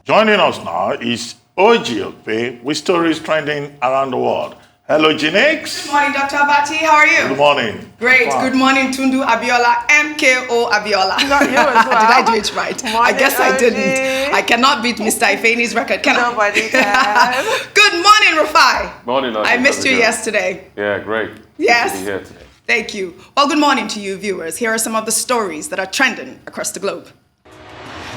Joining us now is Okpe with stories trending around the world. Hello, Jinex. Good morning, Dr. Abati. How are you? Good morning. Great. Good morning, Tundu Abiola, MKO Abiola. Not you as well. Did I do it right? Morning, I guess I OG. didn't. I cannot beat Mr. Ifeani's record, can I? Nobody can. Good morning, Rufai. Morning, Auntie. I missed you yesterday. Yeah, great. Yes. Good to be here today. Thank you. Well, good morning to you, viewers. Here are some of the stories that are trending across the globe.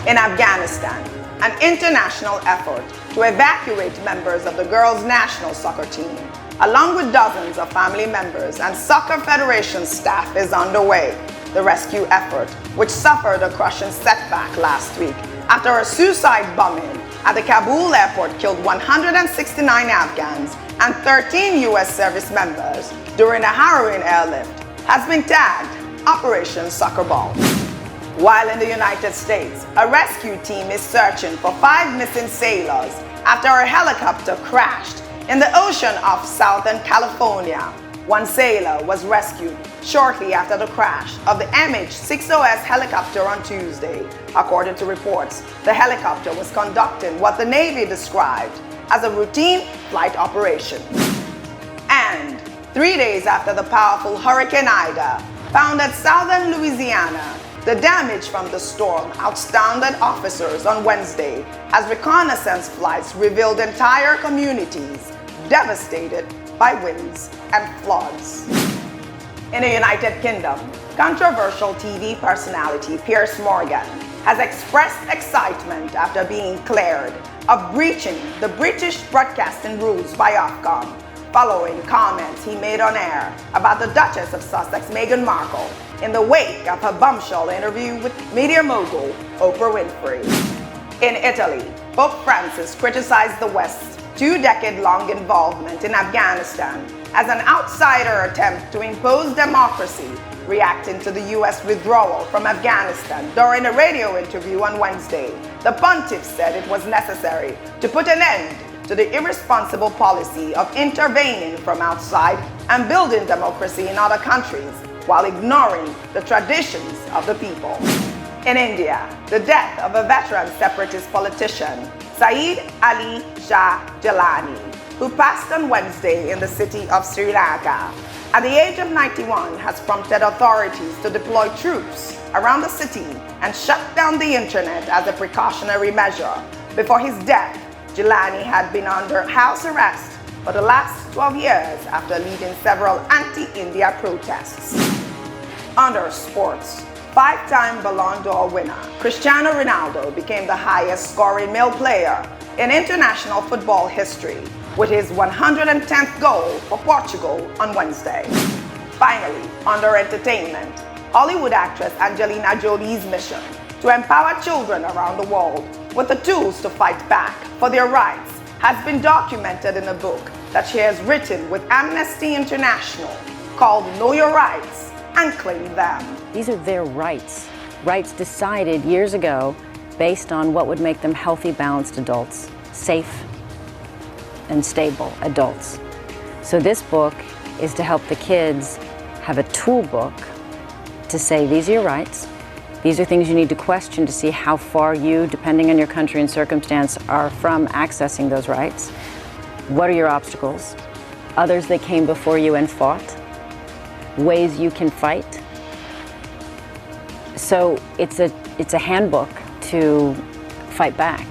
In Afghanistan, an international effort to evacuate members of the girls' national soccer team, along with dozens of family members and Soccer Federation staff, is underway. The rescue effort, which suffered a crushing setback last week after a suicide bombing at the Kabul airport killed 169 Afghans and 13 U.S. service members during a harrowing airlift, has been tagged Operation Soccer Ball. While in the United States, a rescue team is searching for 5 missing sailors after a helicopter crashed in the ocean off Southern California. One sailor was rescued shortly after the crash of the MH-60S helicopter on Tuesday. According to reports, the helicopter was conducting what the Navy described as a routine flight operation. And 3 days after the powerful Hurricane Ida pounded southern Louisiana, the damage from the storm outstanded officers on Wednesday as reconnaissance flights revealed entire communities devastated by winds and floods. In the United Kingdom, controversial TV personality Piers Morgan has expressed excitement after being cleared of breaching the British broadcasting rules by Ofcom, following comments he made on air about the Duchess of Sussex, Meghan Markle, in the wake of her bombshell interview with media mogul Oprah Winfrey. In Italy, Pope Francis criticized the West's 2-decade-long involvement in Afghanistan as an outsider attempt to impose democracy, reacting to the U.S. withdrawal from Afghanistan. During a radio interview on Wednesday, the pontiff said it was necessary to put an end to the irresponsible policy of intervening from outside and building democracy in other countries while ignoring the traditions of the people. In India, the death of a veteran separatist politician, Saeed Ali Shah Gilani, who passed on Wednesday in the city of Sri Lanka at the age of 91, has prompted authorities to deploy troops around the city and shut down the internet as a precautionary measure. Before his death, Gilani had been under house arrest for the last 12 years after leading several anti-India protests. Under sports, 5-time Ballon d'Or winner Cristiano Ronaldo became the highest-scoring male player in international football history with his 110th goal for Portugal on Wednesday. Finally, under entertainment, Hollywood actress Angelina Jolie's mission to empower children around the world with the tools to fight back for their rights has been documented in a book that she has written with Amnesty International called Know Your Rights and Claim Them. These are their rights, rights decided years ago based on what would make them healthy, balanced adults, safe and stable adults. So this book is to help the kids have a tool book to say, these are your rights. These are things you need to question to see how far you, depending on your country and circumstance, are from accessing those rights. What are your obstacles? Others that came before you and fought. Ways you can fight. So it's a handbook to fight back.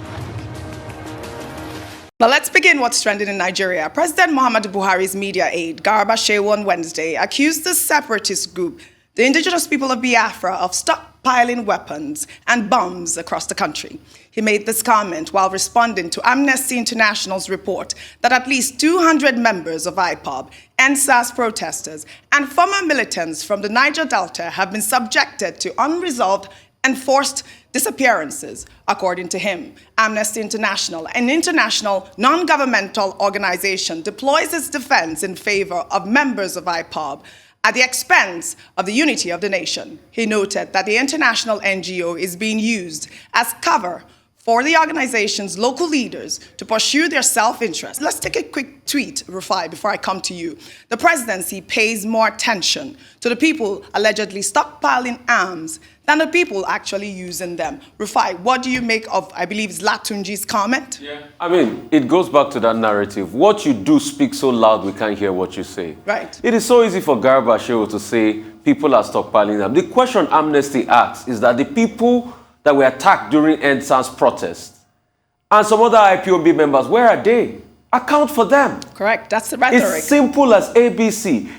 Now let's begin what's trending in Nigeria. President Muhammadu Buhari's media aide, Garba Shehu, on Wednesday accused the separatist group, the indigenous people of Biafra, of stockpiling weapons and bombs across the country. He made this comment while responding to Amnesty International's report that at least 200 members of IPOB, NSAS protesters, and former militants from the Niger Delta have been subjected to unresolved and forced disappearances, according to him. Amnesty International, an international non-governmental organization, deploys its defense in favor of members of IPOB at the expense of the unity of the nation. He noted that the international NGO is being used as cover for the organization's local leaders to pursue their self-interest. Let's take a quick tweet, Rufai, before I come to you. The presidency pays more attention to the people allegedly stockpiling arms than the people actually using them. Rufai, what do you make of, I believe it's Latunji's comment? Yeah. I mean, it goes back to that narrative. What you do speaks so loud we can't hear what you say. Right. It is so easy for Garba Shehu to say people are stockpiling them. The question Amnesty asks is that the people that were attacked during EndSARS protests and some other IPOB members, where are they? Account for them. Correct. That's the rhetoric. It's simple as ABC.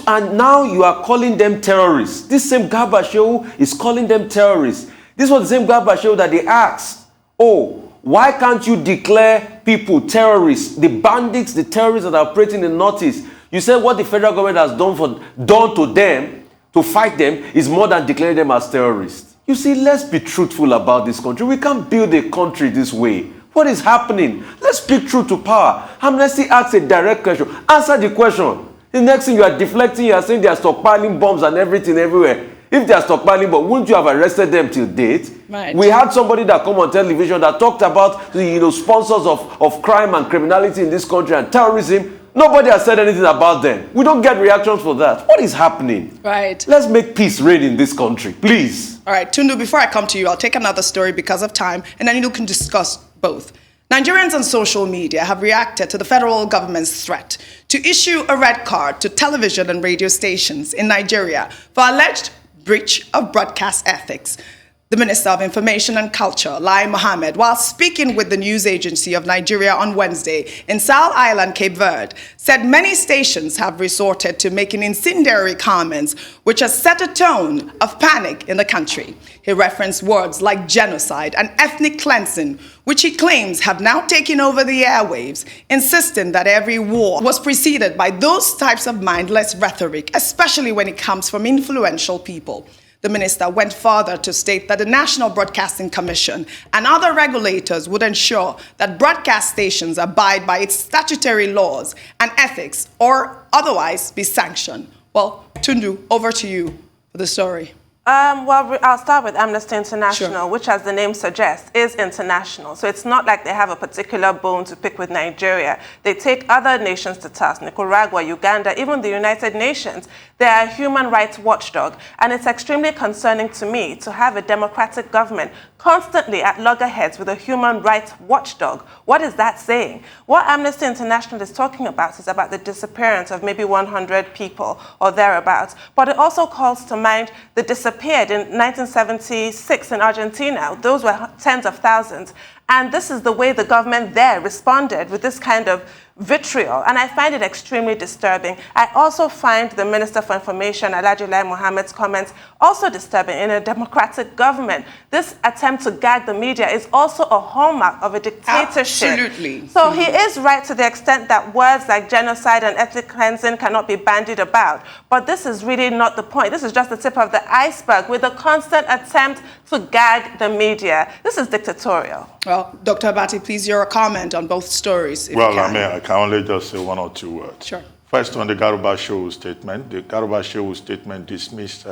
And now you are calling them terrorists. This same Garba Shehu is calling them terrorists. This was the same Garba Shehu that they asked, oh, why can't you declare people terrorists, the bandits, the terrorists that are operating in the Northeast? You said what the federal government has done to them, to fight them, is more than declaring them as terrorists. You see, let's be truthful about this country. We can't build a country this way. What is happening? Let's speak truth to power. Amnesty asks a direct question. Answer the question. The next thing you are deflecting, you are saying they are stockpiling bombs and everything everywhere. If they are stockpiling bombs, wouldn't you have arrested them till date? Right. We had somebody that come on television that talked about the sponsors of crime and criminality in this country and terrorism. Nobody has said anything about them. We don't get reactions for that. What is happening? Right. Let's make peace reign in this country, please. All right, Tundu, before I come to you, I'll take another story because of time, and then you can discuss both. Nigerians on social media have reacted to the federal government's threat to issue a red card to television and radio stations in Nigeria for alleged breach of broadcast ethics. The Minister of Information and Culture, Lai Mohammed, while speaking with the news agency of Nigeria on Wednesday in Sal Island, Cape Verde, said many stations have resorted to making incendiary comments which has set a tone of panic in the country. He referenced words like genocide and ethnic cleansing, which he claims have now taken over the airwaves, insisting that every war was preceded by those types of mindless rhetoric, especially when it comes from influential people. The minister went further to state that the National Broadcasting Commission and other regulators would ensure that broadcast stations abide by its statutory laws and ethics or otherwise be sanctioned. Well, Tundu, over to you for the story. Well, I'll start with Amnesty International, Sure. which, as the name suggests, is international. So it's not like they have a particular bone to pick with Nigeria. They take other nations to task, Nicaragua, Uganda, even the United Nations. They are a human rights watchdog. And it's extremely concerning to me to have a democratic government constantly at loggerheads with a human rights watchdog. What is that saying? What Amnesty International is talking about is about the disappearance of maybe 100 people or thereabouts. But it also calls to mind the disappeared in 1976 in Argentina. Those were tens of thousands. And this is the way the government there responded with this kind of vitriol. And I find it extremely disturbing. I also find the Minister for Information, Alhaji Lai Mohammed's comments, also disturbing in a democratic government. This attempt to gag the media is also a hallmark of a dictatorship. Absolutely. So he is right to the extent that words like genocide and ethnic cleansing cannot be bandied about. But this is really not the point. This is just the tip of the iceberg with a constant attempt to gag the media. This is dictatorial. Well, Dr. Abati, please, your comment on both stories, if Well, you can. I can only just say one or two words. Sure. First, on the Garba Shehu statement, the Garba Shehu statement dismissed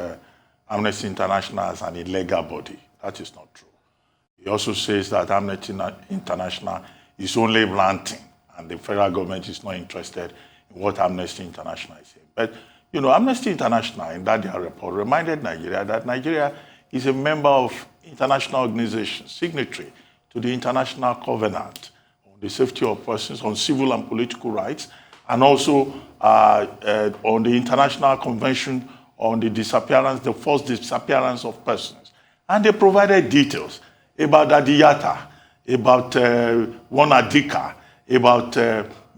Amnesty International as an illegal body. That is not true. He also says that Amnesty International is only ranting, and the federal government is not interested in what Amnesty International is saying. But, you know, Amnesty International, in that their report, reminded Nigeria that Nigeria is a member of international organizations, signatory to the International Covenant on the Safety of Persons, on Civil and Political Rights, and also on the International Convention on the disappearance, the forced disappearance of persons. And they provided details about Adiyata, about Wanadika, about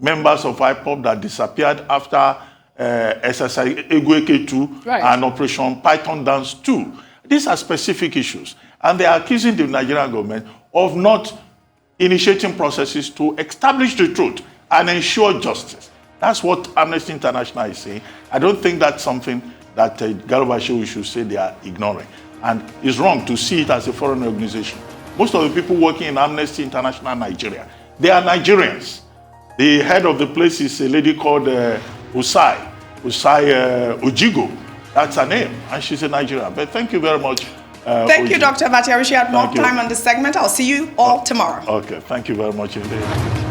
members of IPOB that disappeared after SSI Egweke 2 Right. and Operation Python Dance 2. These are specific issues. And they are accusing the Nigerian government of not initiating processes to establish the truth and ensure justice. That's what Amnesty International is saying. I don't think that's something that Garba Shehu should say they are ignoring. And it's wrong to see it as a foreign organization. Most of the people working in Amnesty International Nigeria, they are Nigerians. The head of the place is a lady called Usai Ojigo. That's her name, and she's a Nigerian. But thank you very much Thank you, Uju. Dr. Abati. I wish you had more Thank you. time on this segment. I'll see you all tomorrow. Okay, thank you very much indeed.